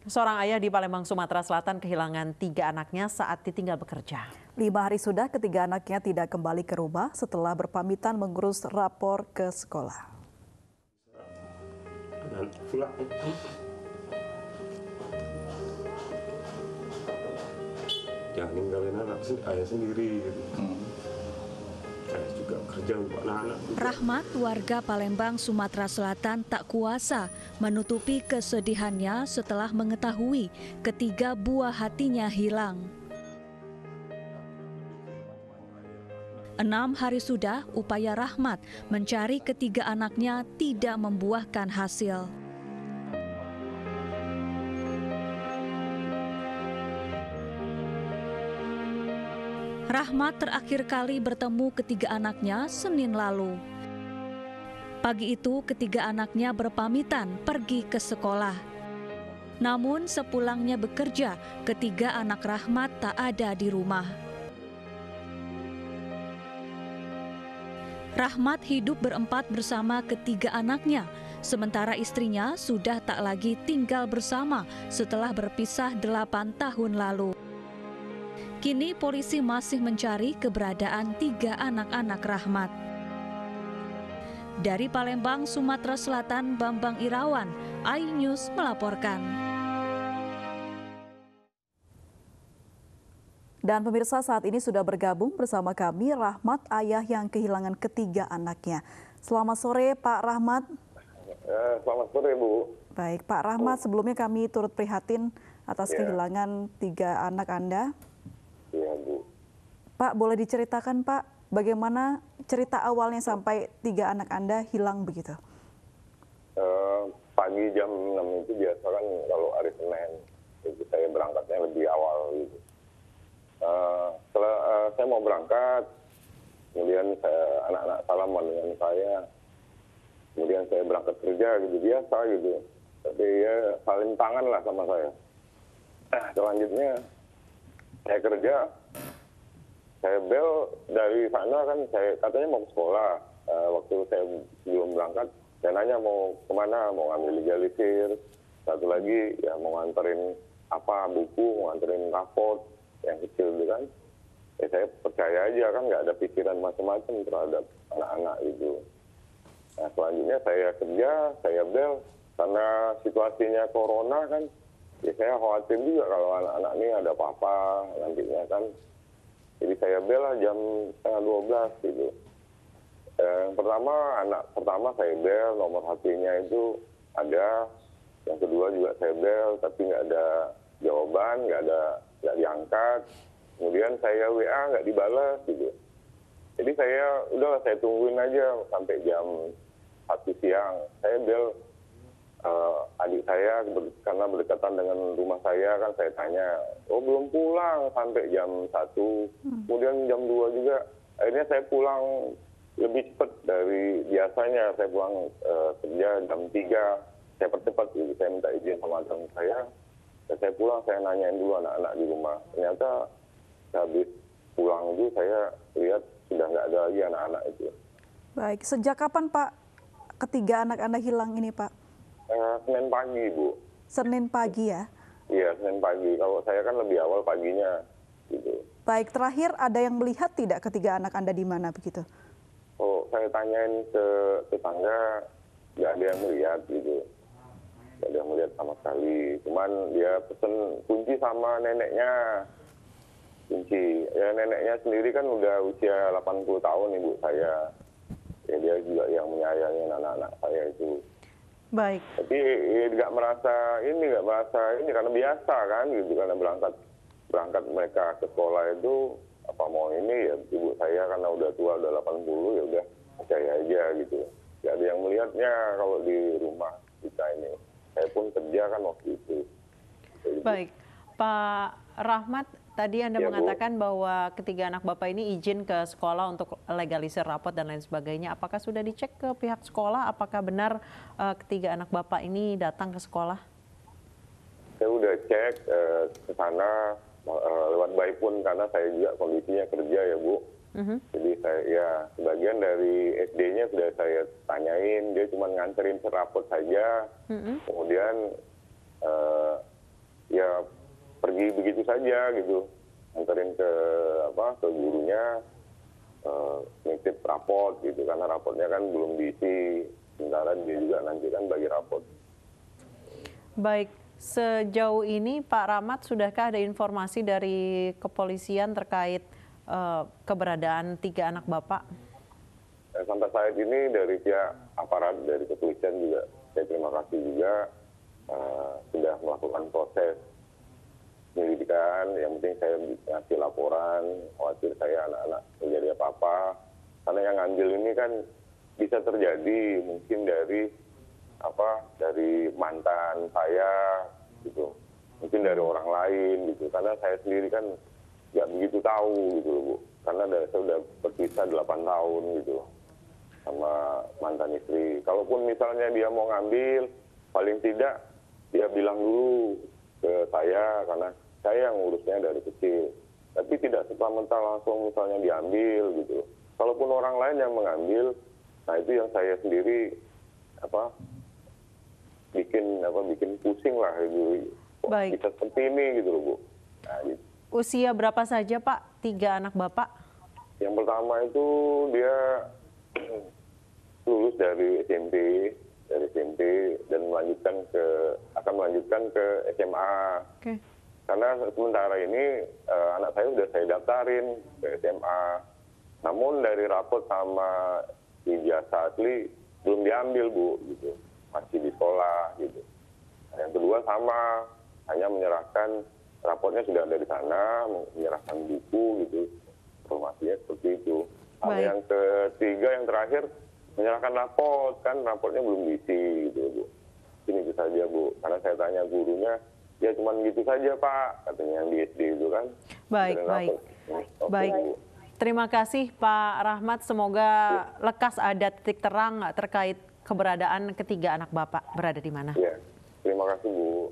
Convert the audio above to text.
Seorang ayah di Palembang, Sumatera Selatan kehilangan 3 anaknya saat ditinggal bekerja. 5 hari sudah ketiga anaknya tidak kembali ke rumah setelah berpamitan mengurus rapor ke sekolah. Jangan ninggalin anak ayah sendiri gitu. Saya juga kerja untuk anak-anak. Rahmat, warga Palembang, Sumatera Selatan tak kuasa menutupi kesedihannya setelah mengetahui ketiga buah hatinya hilang. 6 hari sudah upaya Rahmat mencari ketiga anaknya tidak membuahkan hasil. Rahmat terakhir kali bertemu ketiga anaknya Senin lalu. Pagi itu ketiga anaknya berpamitan pergi ke sekolah. Namun sepulangnya bekerja, ketiga anak Rahmat tak ada di rumah. Rahmat hidup berempat bersama ketiga anaknya, sementara istrinya sudah tak lagi tinggal bersama setelah berpisah 8 tahun lalu. Kini polisi masih mencari keberadaan 3 anak-anak Rahmat. Dari Palembang, Sumatera Selatan, Bambang Irawan, iNews melaporkan. Dan pemirsa, saat ini sudah bergabung bersama kami Rahmat, ayah yang kehilangan ketiga anaknya. Selamat sore Pak Rahmat. Selamat sore Bu. Baik Pak Rahmat, sebelumnya kami turut prihatin atas kehilangan 3 anak Anda. Iya Bu. Pak, boleh diceritakan Pak, bagaimana cerita awalnya sampai 3 anak Anda hilang begitu? Pagi jam 6 itu biasa kan kalau hari Senin, jadi saya berangkatnya lebih awal gitu. Setelah saya mau berangkat, kemudian anak-anak salaman dengan saya, kemudian saya berangkat kerja gitu biasa gitu. Tapi ya saling tangan lah sama saya. Selanjutnya saya kerja, saya bel dari sana kan, saya katanya mau ke sekolah. Waktu saya belum berangkat, saya nanya mau kemana, mau ngambil legalisir. Satu lagi ya mau nganterin apa, buku, mau nganterin raport yang kecil gitu kan. Ya saya percaya aja kan, nggak ada pikiran macam-macam terhadap anak-anak gitu. Nah selanjutnya saya kerja, saya bel, karena situasinya corona kan, ya saya khawatir juga kalau anak-anak ini ada apa-apa nantinya kan. Jadi saya bel lah jam 11:30 gitu. Yang pertama, anak pertama saya bel, nomor HP-nya itu ada. Yang kedua juga saya bel, tapi nggak ada jawaban, nggak diangkat. Kemudian saya WA nggak dibalas gitu. Jadi udahlah saya tungguin aja sampai jam 1 siang. Saya bel adik saya karena berdekatan dengan rumah saya kan, saya tanya, oh belum pulang sampai jam 1, kemudian jam 2 juga. Akhirnya saya pulang lebih cepat dari biasanya, saya pulang kerja jam 3, saya percepat gitu, saya minta izin sama teman saya. Dan saya pulang, saya nanyain dulu anak-anak di rumah. Ternyata habis pulang itu saya lihat sudah nggak ada lagi anak-anak itu. Baik, sejak kapan Pak ketiga anak Anda hilang ini Pak? Senin pagi Bu. Senin pagi ya? Iya, Senin pagi. Kalau saya kan lebih awal paginya gitu. Baik, terakhir ada yang melihat tidak ketiga anak Anda di mana begitu? Oh, saya tanyain ke tetangga, nggak ada yang melihat gitu. Nggak ada yang melihat sama sekali. Cuman dia pesen kunci sama neneknya. Kunci. Ya neneknya sendiri kan udah usia 80 tahun ibu saya. Ya dia juga yang menyayangi anak-anak saya itu. Baik. Tapi ya, nggak merasa ini karena biasa kan gitu, karena berangkat mereka ke sekolah itu apa mau ini ya, ibu saya karena udah tua, udah 80, ya udah percaya aja gitu. Nggak ada yang melihatnya kalau di rumah kita ini. Saya pun kerja kan waktu itu. Jadi, Baik, Pak Rahmat, tadi Anda mengatakan bahwa ketiga anak Bapak ini izin ke sekolah untuk legalisir rapot dan lain sebagainya. Apakah sudah dicek ke pihak sekolah? Apakah benar ketiga anak Bapak ini datang ke sekolah? Saya udah cek ke sana lewat by phone karena saya juga kondisinya kerja ya Bu. Jadi saya sebagian dari SD-nya sudah saya tanyain, dia cuma nganterin serapot saja. Kemudian pergi begitu saja gitu, anterin ke gurunya, nitip raport gitu, karena raportnya kan belum diisi, sementara dia juga nanti kan bagi raport. Baik, sejauh ini Pak Rahmat, sudahkah ada informasi dari kepolisian terkait keberadaan 3 anak Bapak? Sampai saat ini dari pihak aparat, dari kepolisian juga, saya terima kasih juga sudah melakukan proses penyelidikan. Yang penting saya ngasih laporan, khawatir saya anak-anak menjadi apa-apa. Karena yang ngambil ini kan bisa terjadi mungkin dari mantan saya gitu, mungkin dari orang lain gitu. Karena saya sendiri kan nggak begitu tahu gitu loh, Bu. Karena saya sudah berpisah 8 tahun gitu sama mantan istri. Kalaupun misalnya dia mau ngambil, paling tidak dia bilang dulu ke saya, karena saya yang ngurusnya dari kecil. Tapi tidak serta-merta langsung misalnya diambil gitu. Kalaupun orang lain yang mengambil, nah itu yang saya sendiri bikin pusing lah gitu. Baik. Bisa seperti ini gitu loh, Bu. Nah, gitu. Usia berapa saja Pak 3 anak Bapak? Yang pertama itu dia lulus dari SMP dan akan melanjutkan ke SMA. Oke. Karena sementara ini anak saya sudah saya daftarin ke SMA. Namun dari rapot sama ijazah asli belum diambil, Bu, gitu. Masih di sekolah gitu. Nah, yang kedua sama, hanya menyerahkan rapotnya sudah ada di sana, menyerahkan buku gitu. Informasinya seperti itu. Sama yang ketiga, yang terakhir menyerahkan raport, kan raportnya belum diisi gitu, Bu. Ini itu saja, Bu. Karena saya tanya gurunya, ya cuma gitu saja, Pak, katanya yang di SD itu kan. Baik. Bu. Terima kasih Pak Rahmat, semoga lekas ada titik terang terkait keberadaan ketiga anak Bapak berada di mana. Ya, terima kasih, Bu.